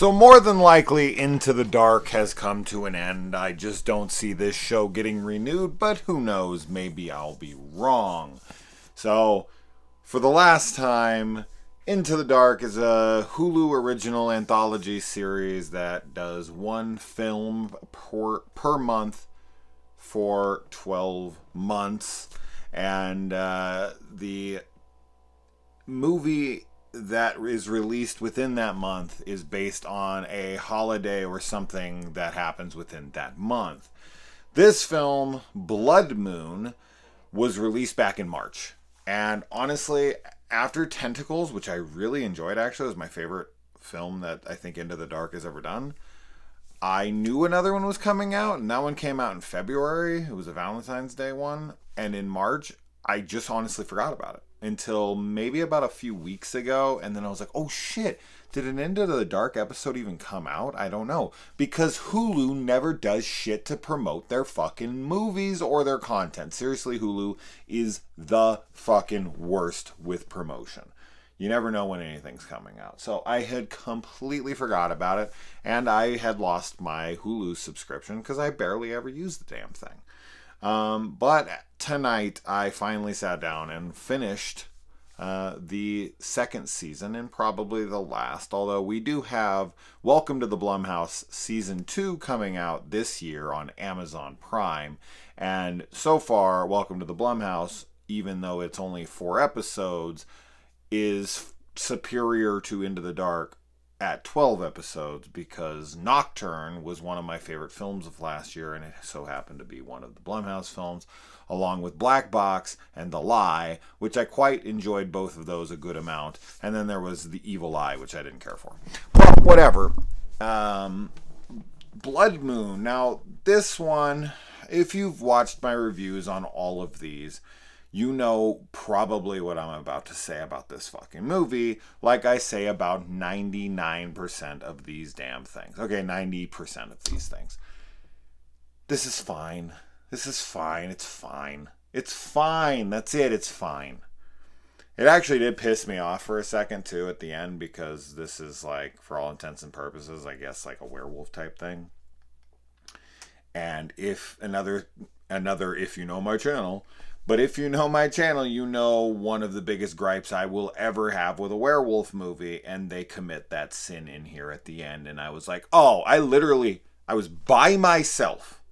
So more than likely, Into the Dark has come to an end. I just don't see this show getting renewed, but who knows? Maybe I'll be wrong. So, for the last time, Into the Dark is a Hulu original anthology series that does one film per month for 12 months. And the movie that is released within that month is based on a holiday or something that happens within that month. This film, Blood Moon, was released back in March. And honestly, after Tentacles, which I really enjoyed actually, it was my favorite film that I think Into the Dark has ever done, I knew another one was coming out, and that one came out in February. It was a Valentine's Day one. And in March, I just honestly forgot about it until maybe about a few weeks ago. And then I was like, oh shit, did an Into the Dark episode even come out? I don't know. Because Hulu never does shit to promote their fucking movies or their content. Seriously, Hulu is the fucking worst with promotion. You never know when anything's coming out. So I had completely forgot about it. And I had lost my Hulu subscription because I barely ever use the damn thing. But tonight I finally sat down and finished the second season and probably the last. Although we do have Welcome to the Blumhouse Season 2 coming out this year on Amazon Prime. And so far, Welcome to the Blumhouse, even though it's only 4 episodes, is superior to Into the Dark at 12 episodes because Nocturne was one of my favorite films of last year, and it so happened to be one of the Blumhouse films, along with Black Box and The Lie, which I quite enjoyed both of those a good amount. And then there was The Evil Eye, which I didn't care for. Well, whatever. Blood Moon. Now, this one, if you've watched my reviews on all of these, you know probably what I'm about to say about this fucking movie, like I say about 99% of these damn things. Okay, 90% of these things. This is fine. This is fine. It's fine. It's fine. That's it. It's fine. It actually did piss me off for a second, too, at the end, because this is, like, for all intents and purposes, I guess, like a werewolf type thing. And if another, if you know my channel... But if you know my channel, you know one of the biggest gripes I will ever have with a werewolf movie, and they commit that sin in here at the end. And I was like, oh, I was by myself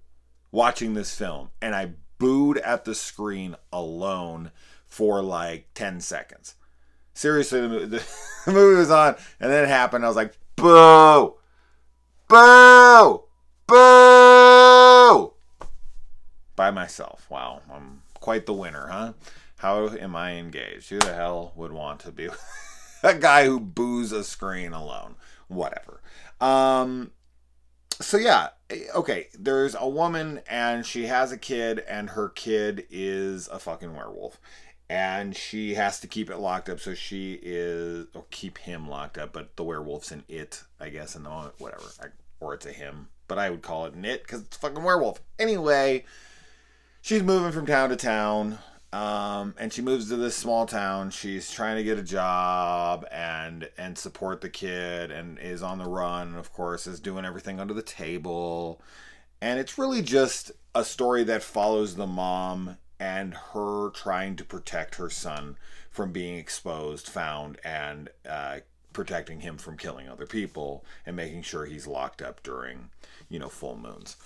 watching this film, and I booed at the screen alone for like 10 seconds. Seriously, the movie was on, and then it happened. I was like, boo! Boo! Boo! By myself. Wow, I'm quite the winner, huh? How am I engaged? Who the hell would want to be a guy who boos a screen alone? Whatever. So yeah, okay, there's a woman and she has a kid and her kid is a fucking werewolf. And she has to keep it locked up, so or keep him locked up, but the werewolf's an it, I guess, in the moment, whatever. Or it's a him, but I would call it an it because it's a fucking werewolf. Anyway... She's moving from town to town, and she moves to this small town. She's trying to get a job and support the kid, and is on the run, and of course is doing everything under the table. And it's really just a story that follows the mom and her trying to protect her son from being exposed, found, and protecting him from killing other people, and making sure he's locked up during, full moons.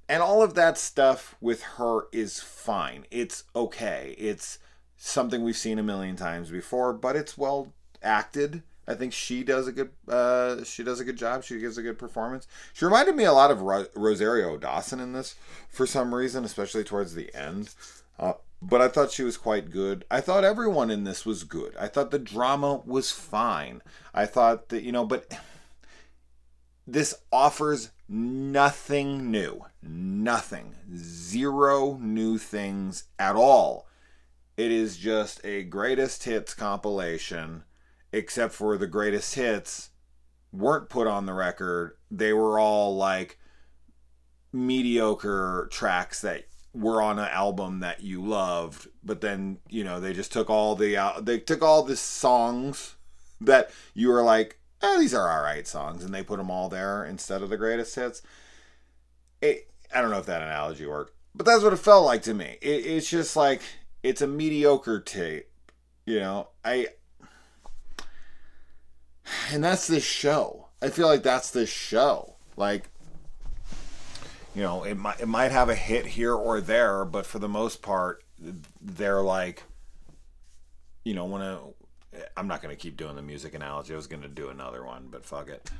And all of that stuff with her is fine. It's okay. It's something we've seen a million times before, but it's well acted. I think she does a good job. She gives a good performance. She reminded me a lot of Rosario Dawson in this for some reason, especially towards the end. But I thought she was quite good. I thought everyone in this was good. I thought the drama was fine. I thought that, but this offers nothing new. Nothing. Zero new things at all. It is just a greatest hits compilation, except for the greatest hits weren't put on the record. They were all like mediocre tracks that were on an album that you loved, but then, they just took all the songs that you were like, these are alright songs, and they put them all there instead of the greatest hits. I don't know if that analogy worked, but that's what it felt like to me. It's just like, it's a mediocre tape, you know. And that's this show. I feel like that's this show. Like, you know, it might have a hit here or there, but for the most part, they're like, you know, I'm not going to keep doing the music analogy. I was going to do another one, but fuck it.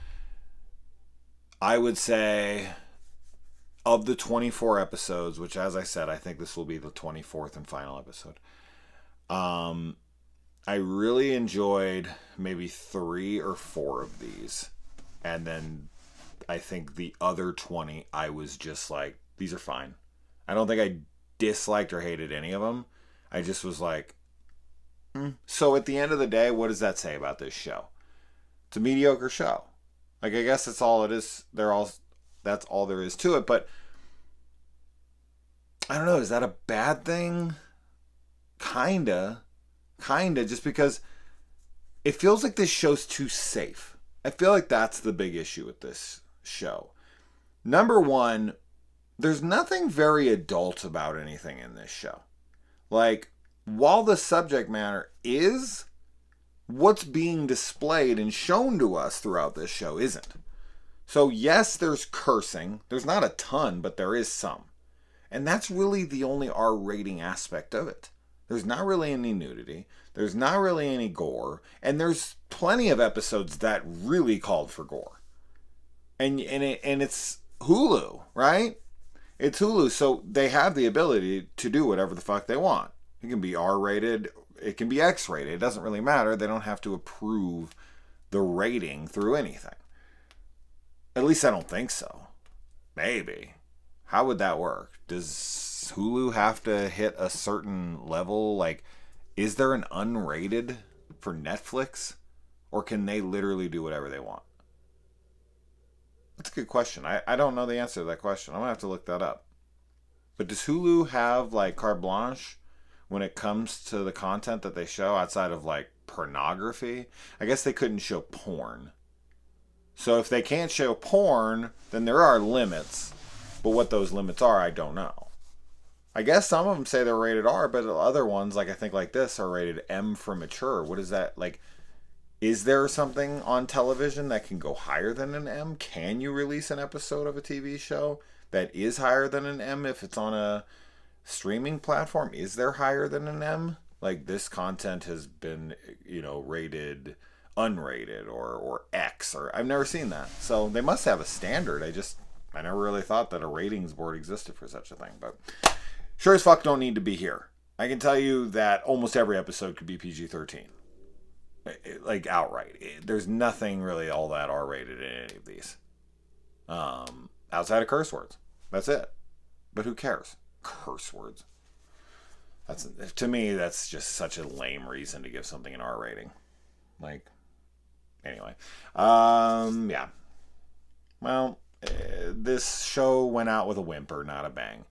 I would say, of the 24 episodes, which, as I said, I think this will be the 24th and final episode, I really enjoyed maybe 3 or 4 of these. And then I think the other 20, I was just like, these are fine. I don't think I disliked or hated any of them. I just was like, So at the end of the day, what does that say about this show? It's a mediocre show. Like, I guess that's all it is. That's all there is to it. But I don't know. Is that a bad thing? Kinda, just because it feels like this show's too safe. I feel like that's the big issue with this show. Number one, there's nothing very adult about anything in this show. Like, while the subject matter is, what's being displayed and shown to us throughout this show isn't. So yes, there's cursing. There's not a ton, but there is some. And that's really the only R rating aspect of it. There's not really any nudity. There's not really any gore. And there's plenty of episodes that really called for gore. And it's Hulu, right? It's Hulu, so they have the ability to do whatever the fuck they want. It can be R-rated. It can be X-rated. It doesn't really matter. They don't have to approve the rating through anything. At least I don't think so. Maybe. How would that work? Does Hulu have to hit a certain level? Like, is there an unrated for Netflix? Or can they literally do whatever they want? That's a good question. I don't know the answer to that question. I'm going to have to look that up. But does Hulu have, like, carte blanche when it comes to the content that they show outside of, like, pornography? I guess they couldn't show porn. So if they can't show porn, then there are limits. But what those limits are, I don't know. I guess some of them say they're rated R, but other ones, like I think like this, are rated M for mature. What is that? Like, is there something on television that can go higher than an M? Can you release an episode of a TV show that is higher than an M if it's on a streaming platform? Is there higher than an M? Like, this content has been, you know, rated unrated or X, or I've never seen that. So they must have a standard. I never really thought that a ratings board existed for such a thing, but sure as fuck don't need to be here. I can tell you that almost every episode could be PG-13. Like, outright. There's nothing really all that R-rated in any of these. Outside of curse words. That's it. But who cares? Curse words. To me, that's just such a lame reason to give something an R rating. Like, anyway. Yeah. Well, this show went out with a whimper, not a bang.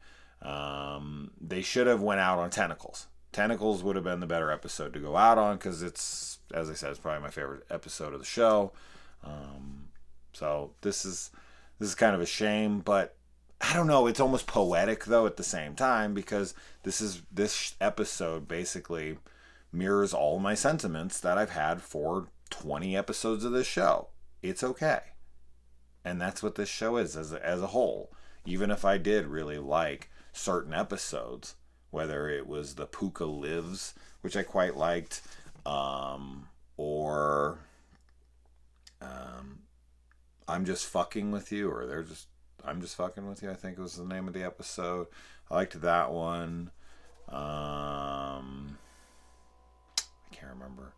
They should have went out on Tentacles. Tentacles would have been the better episode to go out on, because it's, as I said, it's probably my favorite episode of the show. So this is kind of a shame, but I don't know. It's almost poetic though at the same time, because this episode basically mirrors all my sentiments that I've had for 20 episodes of this show. It's okay. And that's what this show is as a whole. Even if I did really like certain episodes, whether it was the Puka Lives, which I quite liked, or I'm Just Fucking With You, or I'm Just Fucking With You, I think was the name of the episode. I liked that one. I can't remember.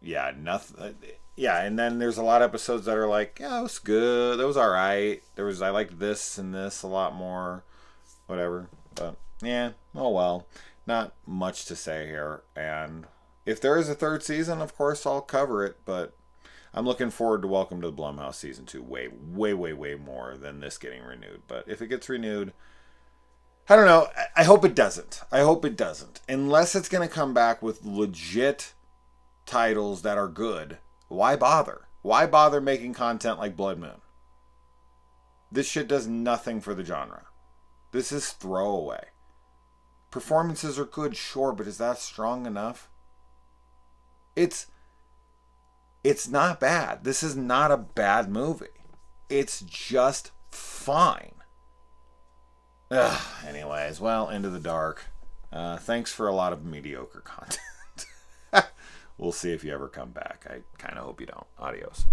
Yeah, nothing. Yeah, and then there's a lot of episodes that are like, yeah, it was good. That was all right. I liked this and this a lot more. Whatever. But yeah, oh well. Not much to say here. And if there is a third season, of course I'll cover it. But I'm looking forward to Welcome to the Blumhouse season 2 way, way, way, way more than this getting renewed. But if it gets renewed, I don't know. I hope it doesn't. Unless it's going to come back with legit titles that are good, Why bother? Why bother making content like Blood Moon? This shit does nothing for the genre. This is throwaway. Performances are good, sure, but is that strong enough? It's not bad. This is not a bad movie. It's just fine. Ugh, anyways, well, Into the Dark. Thanks for a lot of mediocre content. We'll see if you ever come back. I kind of hope you don't. Adios.